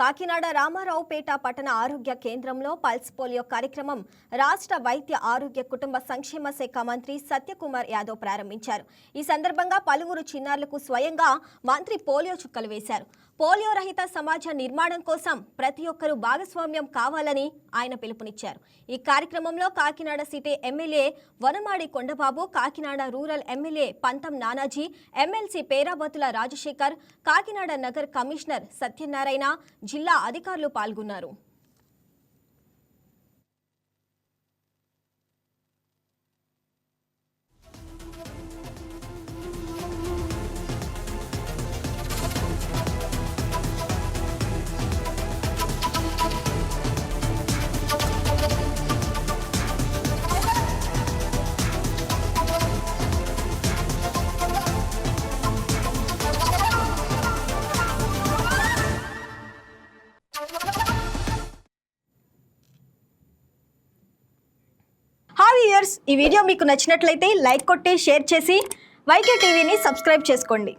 కాకినాడ రామారావుపేట పట్టణ ఆరోగ్య కేంద్రంలో పల్స్ పోలియో కార్యక్రమం రాష్ట్ర వైద్య ఆరోగ్య కుటుంబ సంక్షేమ శాఖ మంత్రి సత్యకుమార్ యాదవ్ ప్రారంభించారు. ఈ సందర్భంగా పలువురు చిన్నారులకు స్వయంగా మంత్రి పోలియో చుక్కలు వేశారు. పోలియో రహిత సమాజ నిర్మాణం కోసం ప్రతి ఒక్కరూ భాగస్వామ్యం కావాలని ఆయన పిలుపునిచ్చారు. ఈ కార్యక్రమంలో Kakinada city MLA Vanamadi Kondababu, Kakinada rural MLA పంతం నానాజీ, ఎమ్మెల్సీ పేరాబతుల రాజశేఖర్, కాకినాడ నగర్ కమిషనర్ సత్యనారాయణ, జిల్లా అధికారులు పాల్గొన్నారు. ఈ వీడియో మీకు నచ్చినట్లయితే లైక్ కొట్టి షేర్ చేసి వైకే టీవీని సబ్స్క్రైబ్ చేసుకోండి.